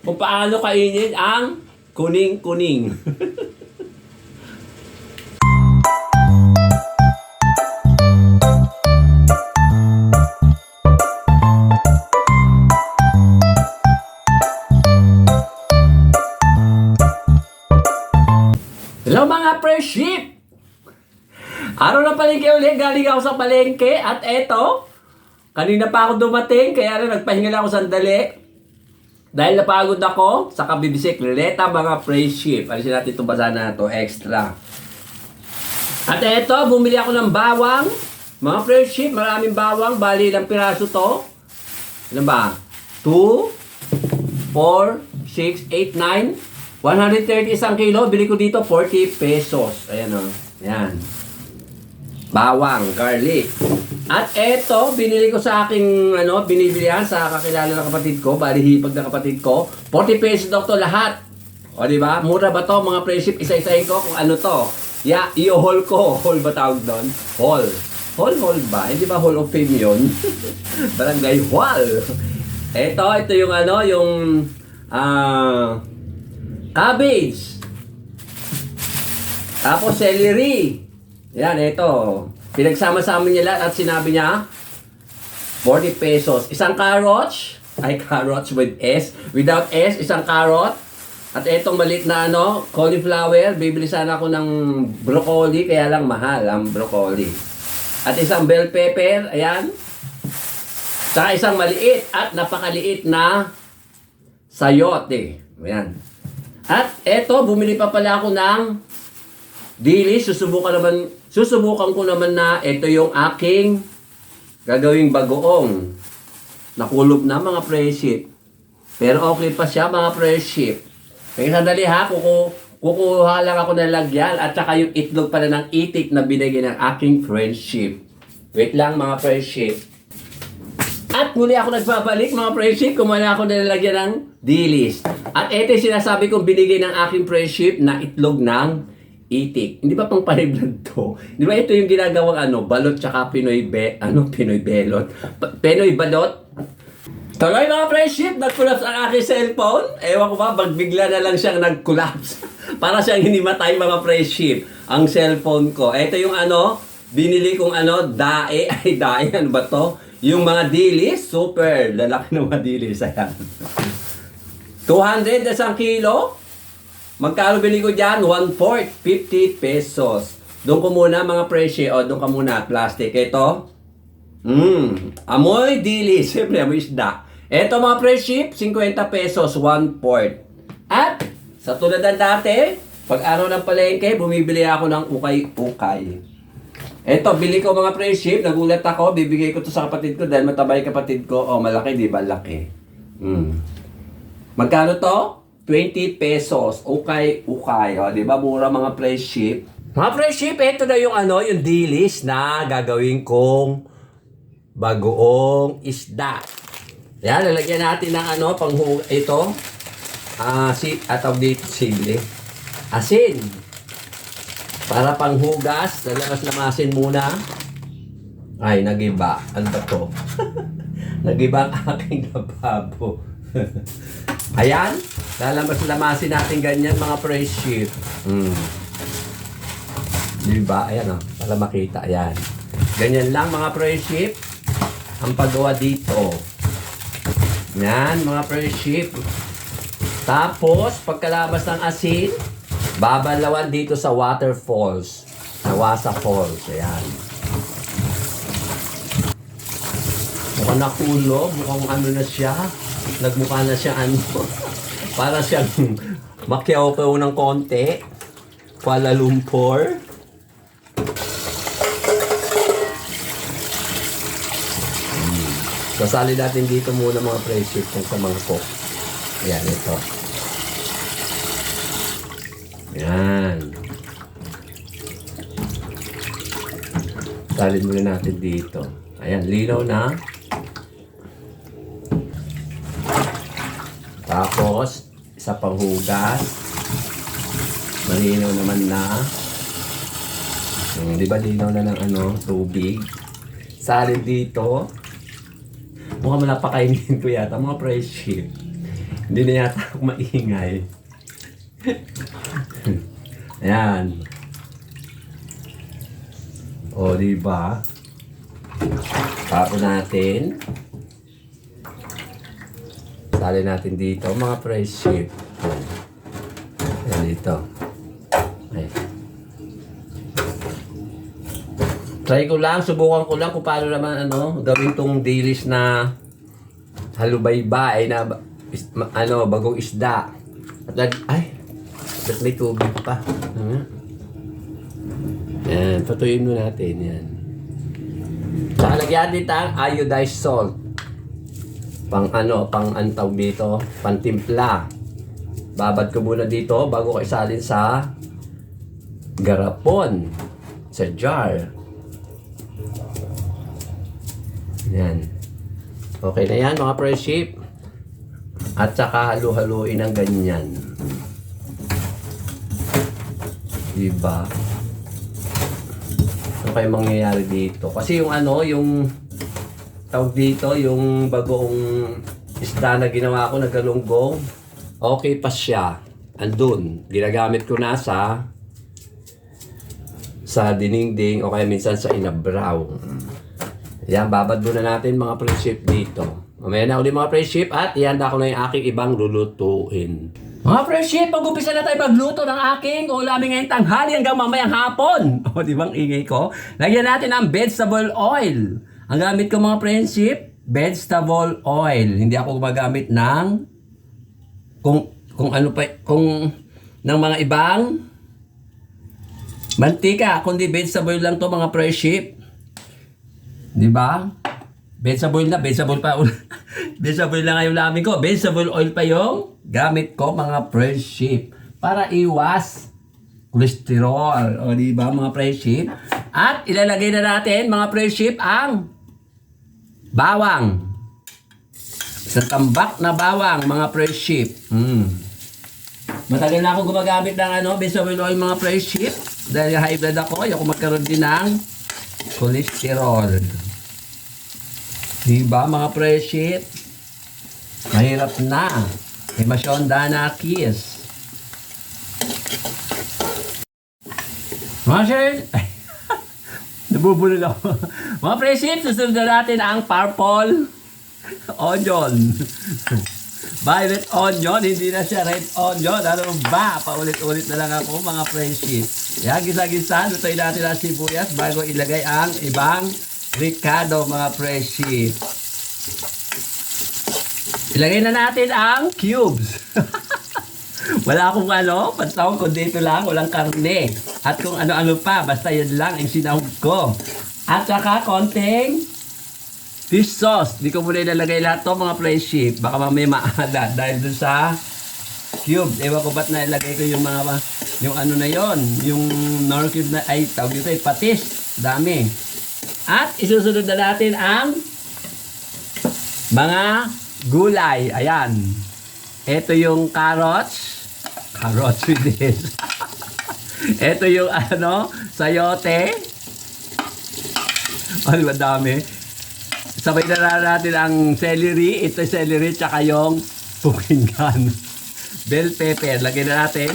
kung paano kainin ang kuning-kuning. Hello mga friendship! Araw na palengke ulit, galing ako sa palengke at eto, kanina pa ako dumating kaya rin nagpahinga lang ako sandali. Dahil napagod ako sa kabibisikleta mga friendship. Alisin natin itong basa na ito, extra. At eto, bumili ako ng bawang. Mga friendship, maraming bawang, bali ilang piraso to. Ano ba? 2, 4, 6, 8, 9, 130 isang kilo, bili ko dito 40 pesos. Ayan o. Ayan. Bawang, garlic. At eto, binili ko sa aking, binibilihan sa kakilala ng kapatid ko, bali hipag na kapatid ko. 40 pesos daw to lahat. O diba? Mura ba to mga friendship? Isa-isahin ko kung ano to. I-haul ko. Haul ba tawag doon? Haul. Haul ba? Hindi ba Hall of Fame yun? Barangay Hall. Ito yung cabbage. Tapos celery. Yan, ito. Pinagsama-sama niya lahat at sinabi niya 40 pesos. Isang carrots. Carrots with S. Without S, isang carrot. At itong maliit na cauliflower. Bibili sana ako ng broccoli, kaya lang mahal ang broccoli. At isang bell pepper. Ayan. Saka isang maliit at napakaliit na sayote. Ayan. At eto, bumili pa pala ako ng dilis. Susubukan ko naman na ito yung aking gagawing bagoong. Nakulog na mga friendship. Pero okay pa siya mga friendship. Kaya sandali ha, kukuha lang ako ng lagyan at saka yung itlog pala ng itik na binigay ng aking friendship. Wait lang mga friendship. At muli ako nagbabalik mga friendship, kumuha ako na nalagyan ng dilis. At ito yung sinasabi kong binigay ng aking friendship na itlog ng itik. Hindi ba pang paniblad to? Di ba ito yung ginagawang balot tsaka Pinoy belot? Pinoy balot? Tuloy mga friendship, nag-collapse ang aking cellphone. Ewan ko ba, bigla na lang siyang nag-collapse. Para siyang hinimatay mga friendship, ang cellphone ko. Ito yung binili kong dae. Ano ba to? Yung mga dilis, super lalaki ng mga dilis. Ayan. 200 na isang kilo. Magkano bili ko dyan? 1/4, 50 pesos. Doon ko muna mga presyo. Doon ka muna, plastic. Ito. Amoy dilis. Siyempre, amoy isda. Ito mga presyo, 50 pesos, 1/4. At, sa tulad ng dati, pag araw ng palengke, bumibili ako ng ukay-ukay. Eto, bili ko mga friendship, nagulat ako, bibigay ko to sa kapatid ko dahil matabay kapatid ko. Malaki, di ba? Laki. Magkano to? 20 pesos. Ukay. Di ba? Mura mga friendship. Mga friendship, ito na yung yung dilis na gagawin kong bagoong isda. Yan, lalagyan natin ng ito. Sili. Asin. Para panghugas, lalamas-lamasin muna. Ay, nagiba. Ano ba to? Nagiba ang aking lababo. Ayan, lalamas-lamasin natin ganyan mga friendship. Diba? Ayan para makita. Ayan. Ganyan lang mga friendship. Ang paggawa dito. Yan, mga friendship. Tapos, pagkalabas ng asin, babalawan dito sa waterfalls. Nawasa Falls. Ayan. Mukhang nakulog. Mukhang na siya. Nagmukha na siya para siyang makyaw-kyaw ng konti. Kuala Lumpur. Sasali natin dito muna mga friendship kung sa mangkok. Ayan, ito. Yan. Salin muna natin dito. Ayan, linaw na. Tapos, isa pang hugas. Malinaw naman na. Di ba linaw na ng tubig? Salin dito. Mukhang napakainin ko yata mga friendship. Hindi na yata ako maingay. Ayan. O, diba? Tapos natin. Sali natin dito, mga friendship. Ayan dito. Ayan. Try ko lang, subukan ko lang kung paano naman gawin tong dilis na halubaybay na bagong isda. At ay, ba't may tubig pa? Yan, patuyin mo natin yan. Saka lagyan dito ang iodized salt. Pang antawag dito, pantimpla. Babad ko muna dito bago ko isalin sa garapon, sa jar. Yan. Okay na yan mga friendship. At saka halu-haluin ng ganyan. Diba? Ano kayo mangyayari dito? Kasi yung tawag dito, yung bagong isda na ginawa ko na galunggong, okay pa siya. Andun. Ginagamit ko na sa diningding o kaya minsan sa inabraw. Yan, babad muna natin mga friendship dito. Mamaya na ulit mga friendship at ihanda ko na yung aking ibang lulutuin. Mga friendship, pag-upisa na tayo magluto ng aking ulamin ngayong tanghali hanggang mamayang hapon. O, di bang ingay ko? Lagyan natin ng vegetable oil. Ang gamit ko mga friendship, vegetable oil. Hindi ako gumagamit ng ng mga ibang mantika, kundi vegetable lang to mga friendship. Di ba? Vegetable pa. Vegetable lang yung lamin ko. Vegetable oil pa yung gamit ko mga friendship para iwas cholesterol. O di ba mga friendship? At ilalagay na natin mga friendship ang bawang. Isang tambak na bawang mga friendship. Matagal na ako gumagamit ng vegetable oil mga friendship. Dahil high blood ako, ayoko magkaroon din ng cholesterol. Diba mga friendship? Mahirap na. May masyonda na kiss. Mga friendship, nabubulol ako. Mga friendship, susunod na natin ang purple onion. Violet onion, hindi na siya red onion. Ano ba? Paulit-ulit na lang ako mga friendship. Yan, gisa-gisa. Lutuin natin ang sibuyas bago ilagay ang ibang ricado mga friendship. Ilagay na natin ang cubes. Wala akong pantawag kundi ito lang, walang karne. At kung ano-ano pa, basta yan lang ang sinahog ko. At saka konting fish sauce. Di ko muna ilalagay lahat to mga friendship. Baka mamaya maalat dahil dun sa cube. Ewan ko ba't nailagay ko yung mga, yung na yon, yung nor cube na, ay tawag dito ay patis. Dami. At isusunod na natin ang mga gulay. Ayan. Ito yung carrots. Carrots with this. Ito yung sayote. Ay, madami. Sabay na natin ang celery. Ito yung celery tsaka yung pukinggan. Bell pepper. Lagyan na natin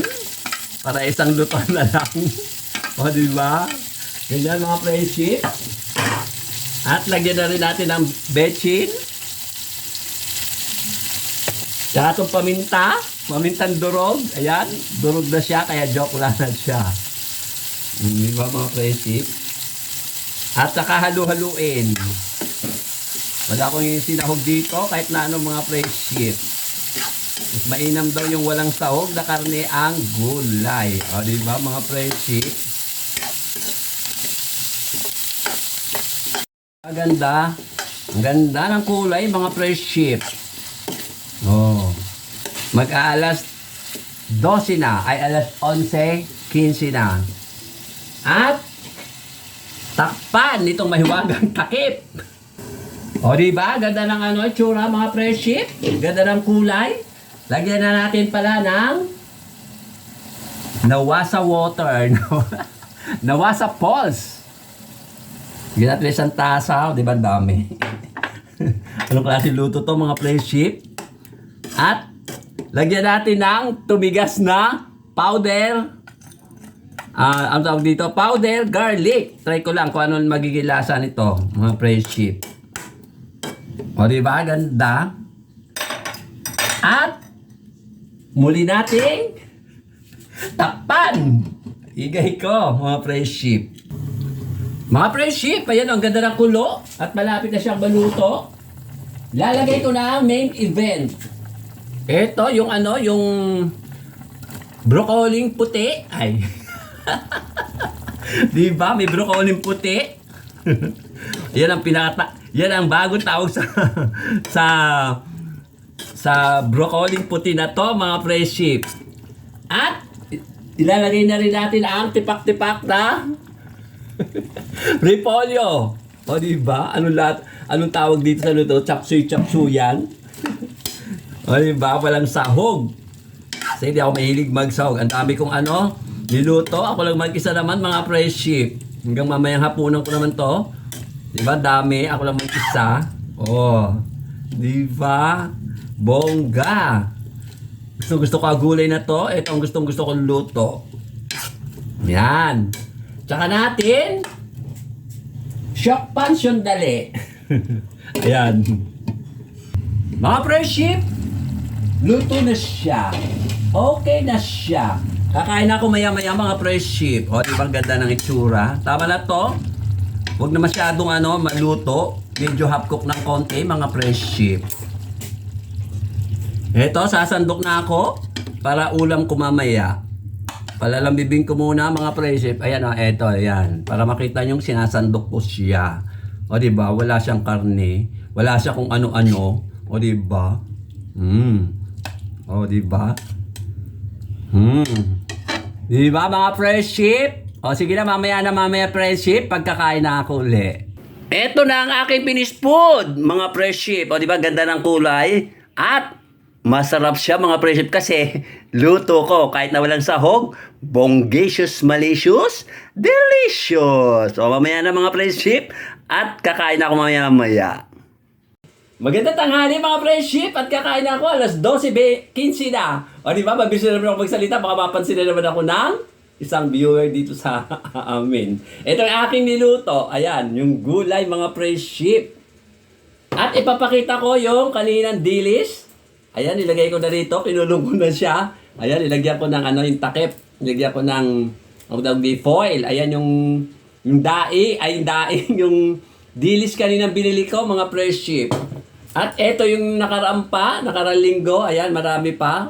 para isang luto na lang. O, diba? Ganyan mga friendship. At lagyan na rin natin ng bechin. Tsaka itong paminta. Pamintang durog. Ayan. Durog na siya. Kaya joke lang na siya. Diba mga friendship? At saka halu-haluin. Wala akong sinahog dito. Kahit na anong mga friendship. Mas mainam daw yung walang sahog na karne ang gulay. O diba mga friendship? Ang ganda ng kulay mga friendship. Oh. Mag-aalas 12 na, ay alas 11, 15 na. At takpan nitong mahiwagang takip. O diba? Ganda ng itsura mga friendship. Ganda ng kulay. Lagyan na natin pala ng nawasa water. Nawasa pulse. Lagyan natin isang tasa. O diba dami? Anong klase luto to mga friendship? At Lagyan natin ng tumigas na powder. Ang tawag dito, powder garlic. Try ko lang kung ano magiging lasa nito, mga friendship. O diba, ganda. At muli nating takpan. Igay ko, mga friendship. Mga friendship, ayan, ang ganda ng kulo. At malapit na siyang maluto. Lalagay ko na ang main event. Ito, yung ano, yung broccoli puti. Ay. Diba? May broccoli puti. Yan ang bagong tawag sa broccoli puti na to, mga friendship. At ilalagay na rin natin ang tipak-tipak na repolyo. O diba? Anong tawag dito sa luto? Chapsuy-chapsuyan. O diba? Walang sahog. Kasi hindi ako mahilig magsahog. Ang dami kong niluto. Ako lang mag-isa naman, mga friendship. Hanggang mamayang hapunan ko naman to. Diba? Dami. Ako lang mag-isa. Oh. Diba? Bongga. Gusto ko ang gulay na to. Ito ang gusto kong luto. Yan. Tsaka natin shock pan dali. Ayan. Mga friendship, luto na siya. Okay na siya. Kakain ako maya-maya, mga friendship. O, diba ang ganda ng itsura? Tama na to. Huwag na masyadong maluto. Medyo half cook ng konti, mga friendship. Eto, sasandok na ako para ulam ko mamaya. Palalambibing ko muna, mga friendship. Ayan o, eto, ayan. Para makita nyo sinasandok ko siya. O, diba? Wala siyang karne. Wala siya kung ano-ano. O, diba? O, diba? Diba, mga friendship? O, sige na, mamaya friendship. Pagkakain na ako uli. Eto na ang aking finished food, mga friendship. O, diba? Ganda ng kulay. At masarap siya, mga friendship, kasi luto ko kahit na walang sahog. Bongacious, malicious, delicious. O, mamaya na, mga friendship. At kakain ako mamaya. Maganda tanghali, mga friendship. At kakain ako alas 12:15 na. O, di ba? Mabilis na naman ako magsalita. Baka mapansin na naman ako ng isang viewer dito sa amin. Ito ang aking niluto. Ayan, yung gulay, mga friendship. At ipapakita ko yung kaninang dilis. Ayan, ilagay ko na rito. Pinulong ko na siya. Ayan, ilagyan ko ng yung takip. Ilagyan ko ng foil. Ayan, yung yung dilis kaninang binili ko, mga friendship. At eto yung nakarang linggo. Ayan, marami pa.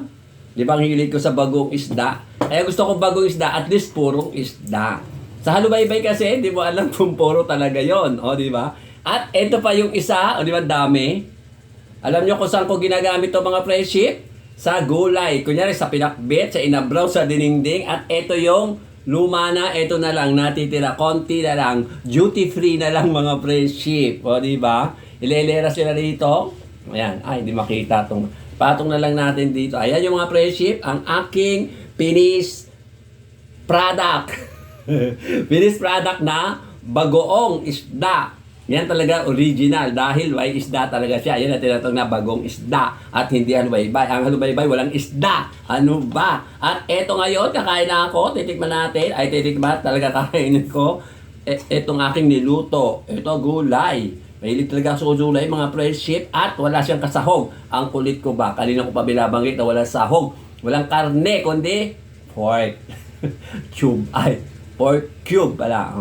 Di ba ang hilig ko sa bagong isda? Kaya gusto ko bagong isda, at least purong isda. Sa halubaybay kasi, di mo alam kung puro talaga yon. O, di ba? At eto pa yung isa, o di ba, dami. Alam nyo kung saan ko ginagamit to, mga friendship? Sa gulay. Kunyari sa pinakbit, sa inabraw, sa diningding. At eto yung luma na, eto na lang, natitira. Konti na lang. Duty free na lang, mga friendship. O, di ba? Ilelera sila dito. Ayan. Ay, hindi makita itong. Patong na lang natin dito. Ayan yung mga friendship. Ang aking finished product. Finished product na bagoong isda. Yan talaga original dahil may isda talaga siya. Yan ang tinatawag na bagong isda at hindi halubaybay. Ang halubaybay walang isda. Ano ba? At eto ngayon, kakain na ako. Titikman natin. Ay, titikman. Talaga kakainin ko. Etong aking niluto. Ito, gulay. Mahilig talaga sa gulay, mga friendship. At wala siyang kasahog. Ang kulit ko ba? Kanina ko pa binabanggit na walang sahog. Walang karne, kundi pork cube. Ay, pork cube pala.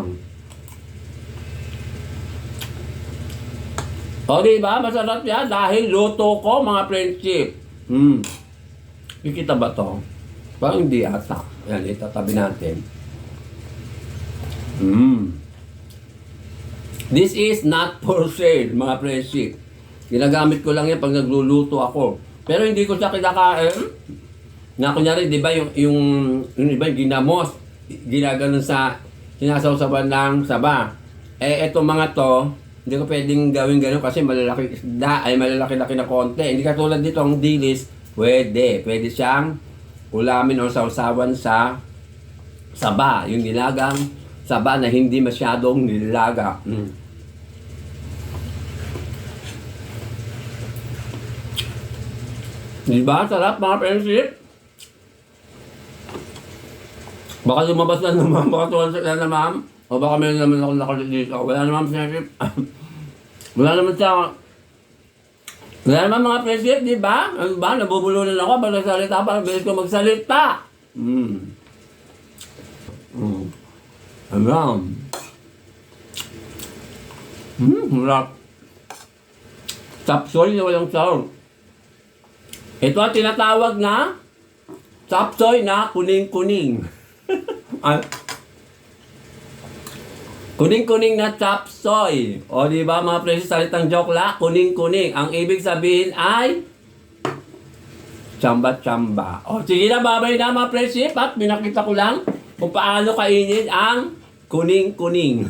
O, diba? Masarap yan dahil luto ko, mga friendship. Kikita ba to? Parang hindi ata. Yan, itatabi natin. This is not for sale, mga friendship. Ginagamit ko lang yan pag nagluluto ako. Pero hindi ko siya kinakain. Na kunyari, di ba, yung iba yung ginamos, ginaganon sa, sinasawsaban ng saba. Etong mga to, hindi ko pwedeng gawin gano'n kasi malalaki isda, ay malalaki-laki na konti. Hindi katulad dito ang dilis, pwede. Pwede siyang ulamin o sausawan sa saba. Yung nilagang saba na hindi masyadong nilaga. Diba? Sarap mga friendship. Baka lumabas na naman, baka tuwan na naman. O baka meron naman ako nakalit dito. Wala naman friendship. Wala naman siya. Wala naman mga friendship, di ba? Ano ba? Nabubulunan ako pag nagsalita pa. Bilis ko magsalita. Alam. Harap. Chapsoy na walang saur. Ito ang tinatawag na chapsoy na kuning-kuning. Kuning-kuning na chapsoy. O di ba mga presyo, salitang joke la, kuning-kuning. Ang ibig sabihin ay chamba-chamba. O sige na, babay na mga presyo. At pinakita ko lang kung paano kainin ang kuning-kuning.